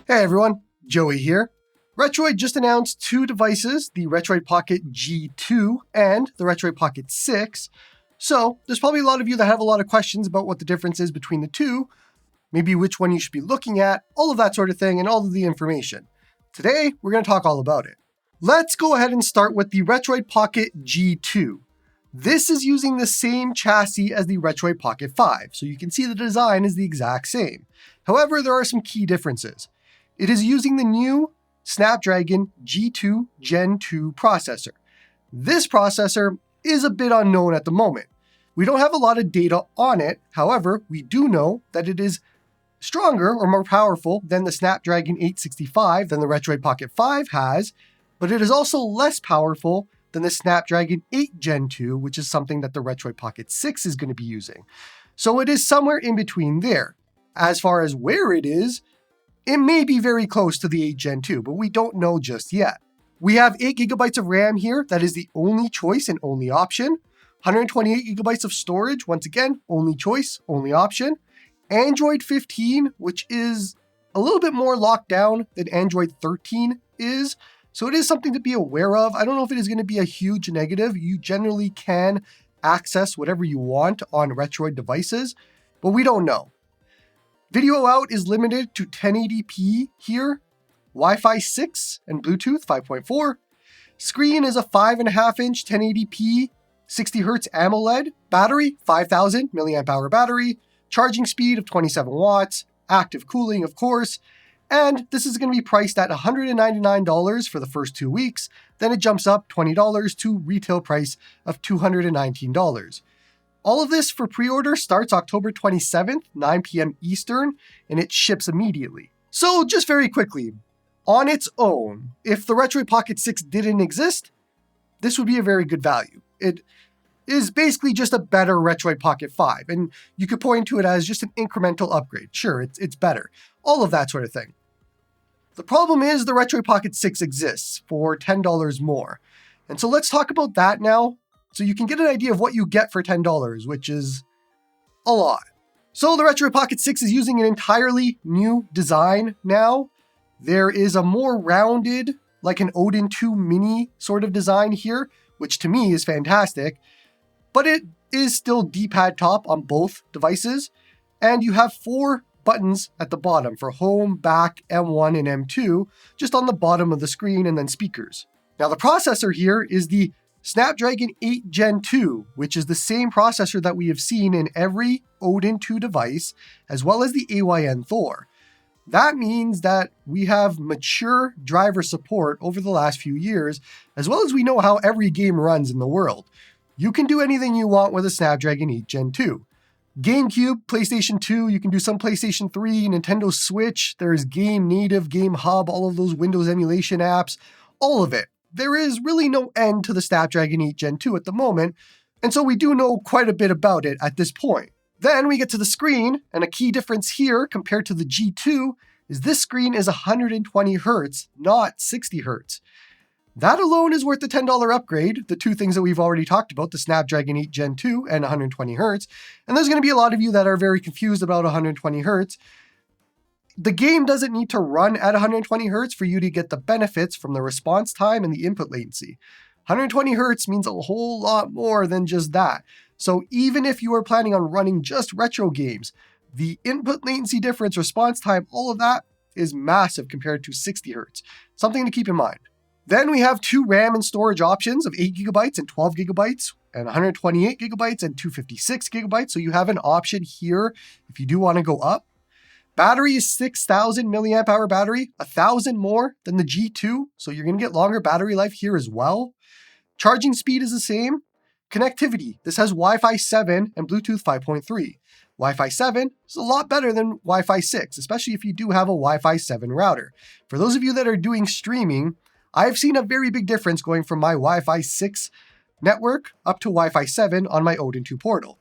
Hey everyone, Joey here. Retroid just announced two devices, the Retroid Pocket G2 and the Retroid Pocket 6. So there's probably a lot of you that have a lot of questions about what the difference is between the two, maybe which one you should be looking at, all of that sort of thing, and all of the information. Today, we're going to talk all about it. Let's go ahead and start with the Retroid Pocket G2. This is using the same chassis as the Retroid Pocket 5, so you can see the design is the exact same. However, there are some key differences. It is using the new Snapdragon G2 Gen 2 processor. This processor is a bit unknown at the moment. We don't have a lot of data on it. However, we do know that it is stronger or more powerful than the Snapdragon 865 than the Retroid Pocket 5 has, but it is also less powerful than the Snapdragon 8 Gen 2, which is something that the Retroid Pocket 6 is going to be using. So it is somewhere in between there. As far as where it is, it may be very close to the 8 Gen 2, but we don't know just yet. We have 8 gigabytes of RAM here. That is the only choice and only option. 128 gigabytes of storage. Once again, only choice, only option. Android 15, which is a little bit more locked down than Android 13 is. So it is something to be aware of. I don't know if it is going to be a huge negative. You generally can access whatever you want on Retroid devices, but we don't know. Video out is limited to 1080p here, Wi-Fi 6 and Bluetooth 5.4. Screen is a 5.5-inch 1080p 60Hz AMOLED. Battery, 5,000 milliamp hour battery. Charging speed of 27 watts. Active cooling, of course. And this is going to be priced at $199 for the first 2 weeks. Then it jumps up $20 to retail price of $219. All of this for pre-order starts October 27th, 9 p.m. Eastern, and it ships immediately. So just very quickly, on its own, if the Retroid Pocket 6 didn't exist, this would be a very good value. It is basically just a better Retroid Pocket 5, and you could point to it as just an incremental upgrade. Sure, it's better. All of that sort of thing. The problem is the Retroid Pocket 6 exists for $10 more. And so let's talk about that now, so you can get an idea of what you get for $10, which is a lot. So the Retroid Pocket 6 is using an entirely new design now. There is a more rounded, like an Odin 2 Mini sort of design here, which to me is fantastic, but it is still D-pad top on both devices, and you have 4 buttons at the bottom for home, back, M1, and M2, just on the bottom of the screen, and then speakers. Now the processor here is the Snapdragon 8 Gen 2, which is the same processor that we have seen in every Odin 2 device, as well as the AYN Thor. That means that we have mature driver support over the last few years, as well as we know how every game runs in the world. You can do anything you want with a Snapdragon 8 Gen 2. GameCube, PlayStation 2, you can do some PlayStation 3, Nintendo Switch, there's Game Native, Game Hub, all of those Windows emulation apps, all of it. There is really no end to the Snapdragon 8 Gen 2 at the moment, and so we do know quite a bit about it at this point. Then we get to the screen, and a key difference here compared to the G2 is this screen is 120 Hz, not 60 Hz. That alone is worth the $10 upgrade, the two things that we've already talked about, the Snapdragon 8 Gen 2 and 120 Hz. And there's going to be a lot of you that are very confused about 120 Hz. The game doesn't need to run at 120 Hz for you to get the benefits from the response time and the input latency. 120 Hz means a whole lot more than just that. So even if you are planning on running just retro games, the input latency difference, response time, all of that is massive compared to 60 Hz. Something to keep in mind. Then we have 2 RAM and storage options of 8 gigabytes and 12 gigabytes, and 128 gigabytes and 256 gigabytes. So you have an option here if you do want to go up. Battery is 6,000 milliamp hour battery, 1,000 more than the G2. So you're going to get longer battery life here as well. Charging speed is the same. Connectivity, this has Wi-Fi 7 and Bluetooth 5.3. Wi-Fi 7 is a lot better than Wi-Fi 6, especially if you do have a Wi-Fi 7 router. For those of you that are doing streaming, I've seen a very big difference going from my Wi-Fi 6 network up to Wi-Fi 7 on my Odin 2 portal.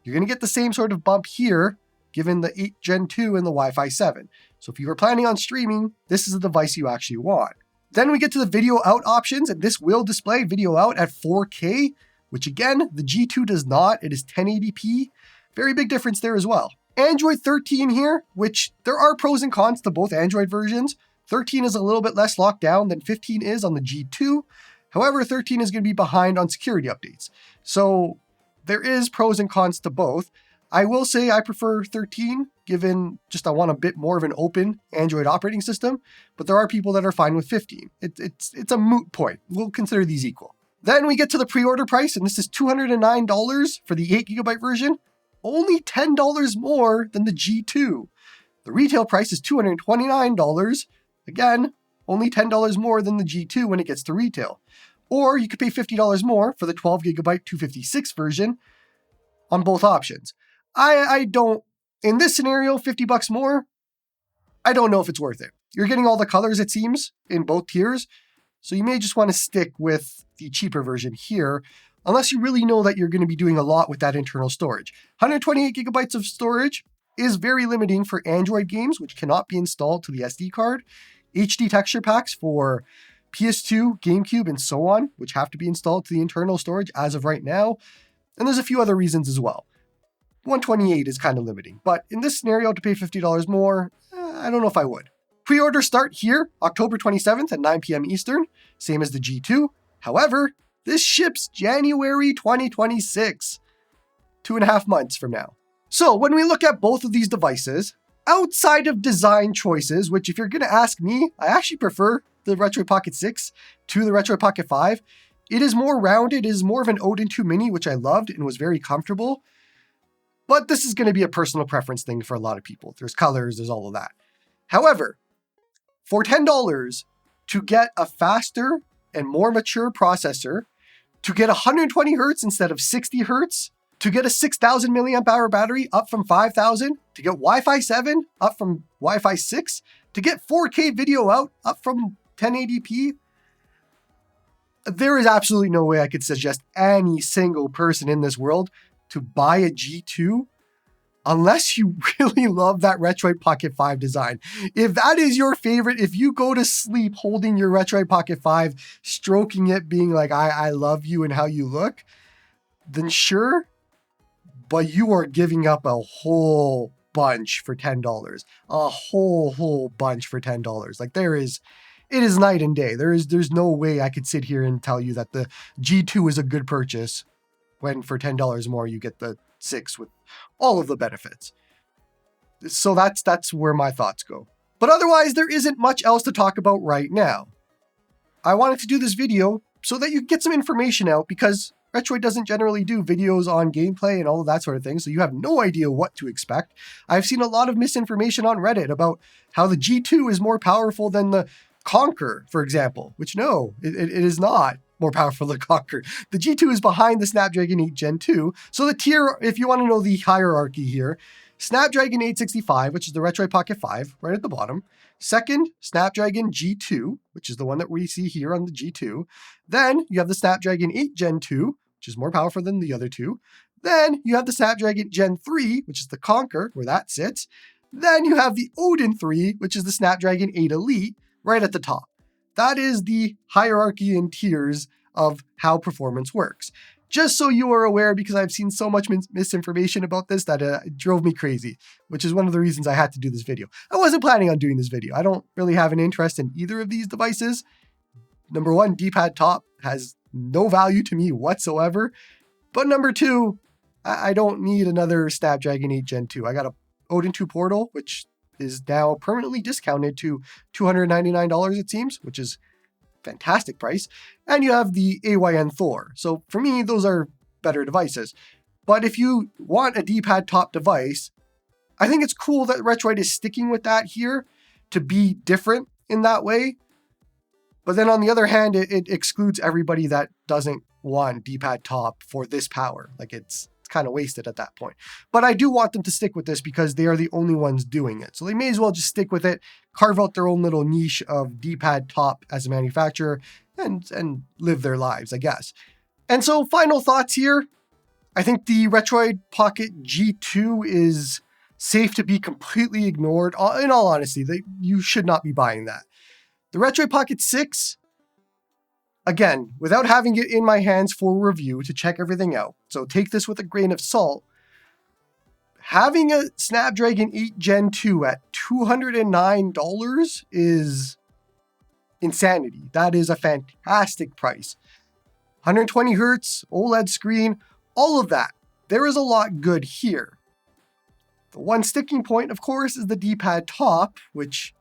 You're going to get the same sort of bump here, given the 8 Gen 2 and the Wi-Fi 7. So if you were planning on streaming, this is the device you actually want. Then we get to the video out options, and this will display video out at 4K, which again, the G2 does not. It is 1080p. Very big difference there as well. Android 13 here, which there are pros and cons to both Android versions. 13 is a little bit less locked down than 15 is on the G2. However, 13 is going to be behind on security updates. So there is pros and cons to both. I will say I prefer 13, given just I want a bit more of an open Android operating system, but there are people that are fine with 15. It's a moot point. We'll consider these equal. Then we get to the pre-order price, and this is $209 for the 8GB version, only $10 more than the G2. The retail price is $229, again, only $10 more than the G2 when it gets to retail. Or you could pay $50 more for the 12GB 256 version on both options. I don't, in this scenario, $50 more, I don't know if it's worth it. You're getting all the colors, it seems, in both tiers, so you may just want to stick with the cheaper version here, unless you really know that you're going to be doing a lot with that internal storage. 128GB of storage is very limiting for Android games, which cannot be installed to the SD card. HD texture packs for PS2, GameCube, and so on, which have to be installed to the internal storage as of right now. And there's a few other reasons as well. 128 is kind of limiting, but in this scenario, to pay $50 more, I don't know if I would. Pre-orders start here, October 27th at 9 p.m. Eastern, same as the G2. However, this ships January 2026, 2.5 months from now. So when we look at both of these devices, outside of design choices, which if you're going to ask me, I actually prefer the Retroid Pocket 6 to the Retroid Pocket 5. It is more rounded, it is more of an Odin 2 Mini, which I loved and was very comfortable. But this is going to be a personal preference thing for a lot of people. There's colors, there's all of that. However, for $10 to get a faster and more mature processor, to get 120 Hz instead of 60 Hz, to get a 6,000 milliamp hour battery up from 5,000, to get Wi-Fi 7 up from Wi-Fi 6, to get 4K video out up from 1080p, there is absolutely no way I could suggest any single person in this world to buy a G2 unless you really love that Retroid Pocket 5 design. If that is your favorite, if you go to sleep holding your Retroid Pocket 5, stroking it, being like, I love you and how you look, then sure, but you are giving up a whole bunch for $10. A whole bunch for $10. Like it is night and day. There's no way I could sit here and tell you that the G2 is a good purchase when for $10 more you get the 6 with all of the benefits. So that's where my thoughts go. But otherwise, there isn't much else to talk about right now. I wanted to do this video so that you get some information out, because Retroid doesn't generally do videos on gameplay and all of that sort of thing, so you have no idea what to expect. I've seen a lot of misinformation on Reddit about how the G2 is more powerful than the Conquer, for example, which no, it is not more powerful than Conquer. The G2 is behind the Snapdragon 8 Gen 2. So the tier, if you want to know the hierarchy here, Snapdragon 865, which is the Retroid Pocket 5, right at the bottom. Second, Snapdragon G2, which is the one that we see here on the G2. Then you have the Snapdragon 8 Gen 2, which is more powerful than the other two. Then you have the Snapdragon Gen 3, which is the Conquer, where that sits. Then you have the Odin 3, which is the Snapdragon 8 Elite, right at the top. That is the hierarchy and tiers of how performance works. Just so you are aware, because I've seen so much misinformation about this that it drove me crazy, which is one of the reasons I had to do this video. I wasn't planning on doing this video. I don't really have an interest in either of these devices. Number one, D-pad top has no value to me whatsoever. But number two, I don't need another Snapdragon 8 Gen 2. I got a Odin 2 Portal, which is now permanently discounted to $299, it seems, which is a fantastic price. And you have the AYN Thor. So for me, those are better devices. But if you want a D-pad top device, I think it's cool that Retroid is sticking with that here to be different in that way. But then on the other hand, it excludes everybody that doesn't want D-pad top for this power. Like it's kind of wasted at that point. But I do want them to stick with this because they are the only ones doing it. So they may as well just stick with it, carve out their own little niche of D-pad top as a manufacturer and live their lives, I guess. And so final thoughts here. I think the Retroid Pocket G2 is safe to be completely ignored. In all honesty, you should not be buying that. The Retroid Pocket 6, again, without having it in my hands for review to check everything out, so take this with a grain of salt, Having a Snapdragon 8 Gen 2 at $209 is insanity. That is a fantastic price. 120 hertz, OLED screen, all of that. There is a lot good here. The one sticking point, of course, is the D-pad top, which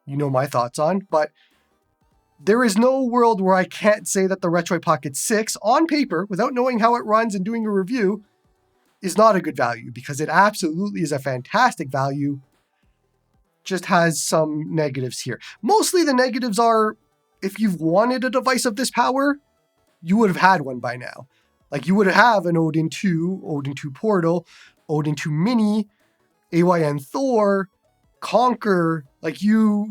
you know my thoughts on, but there is no world where I can't say that the Retroid Pocket 6, on paper, without knowing how it runs and doing a review, is not a good value, because it absolutely is a fantastic value. Just has some negatives here. Mostly the negatives are, if you've wanted a device of this power, you would have had one by now. Like, you would have an Odin 2, Odin 2 Portal, Odin 2 Mini, AYN Thor, Conquer. Like, you've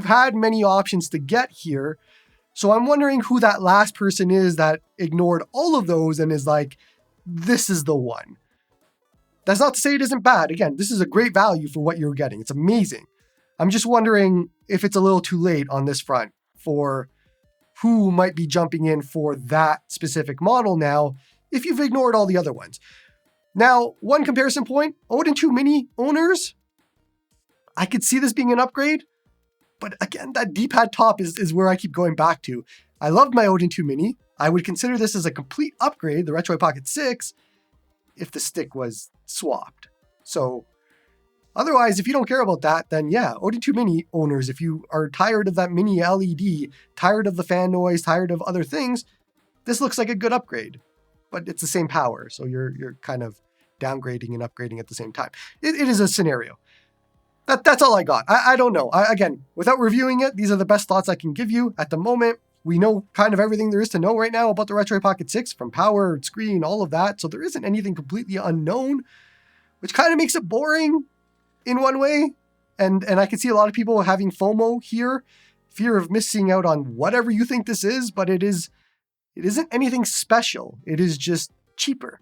had many options to get here. So I'm wondering who that last person is that ignored all of those and is like, this is the one. That's not to say it isn't bad. Again, this is a great value for what you're getting. It's amazing. I'm just wondering if it's a little too late on this front for who might be jumping in for that specific model now, if you've ignored all the other ones. Now, one comparison point, Odin 2 Mini owners, I could see this being an upgrade, but again, that D-pad top is where I keep going back to. I loved my Odin 2 Mini. I would consider this as a complete upgrade, the Retroid Pocket 6, if the stick was swapped. So otherwise, if you don't care about that, then yeah, Odin 2 Mini owners, if you are tired of that mini LED, tired of the fan noise, tired of other things, this looks like a good upgrade. But it's the same power, so you're kind of downgrading and upgrading at the same time. It is a scenario. That's all I got. I don't know. Again, without reviewing it, these are the best thoughts I can give you at the moment. We know kind of everything there is to know right now about the Retroid Pocket 6, from power, screen, all of that. So there isn't anything completely unknown, which kind of makes it boring in one way. And I can see a lot of people having FOMO here, fear of missing out on whatever you think this is, but it isn't anything special. It is just cheaper.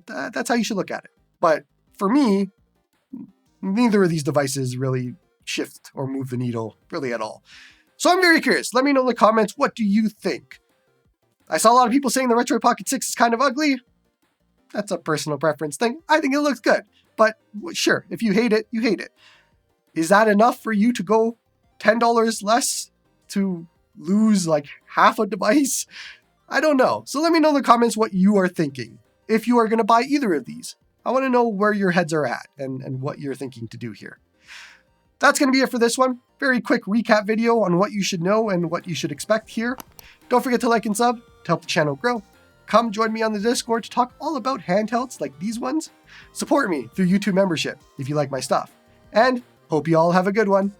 That's how you should look at it. But for me, neither of these devices really shift or move the needle really at all. So I'm very curious. Let me know in the comments, what do you think? I saw a lot of people saying the Retroid Pocket 6 is kind of ugly. That's a personal preference thing. I think it looks good. But sure, if you hate it, you hate it. Is that enough for you to go $10 less to lose like half a device? I don't know. So let me know in the comments what you are thinking. If you are going to buy either of these, I want to know where your heads are at and what you're thinking to do here. That's going to be it for this one. Very quick recap video on what you should know and what you should expect here. Don't forget to like and sub to help the channel grow. Come join me on the Discord to talk all about handhelds like these ones. Support me through YouTube membership if you like my stuff. And hope you all have a good one.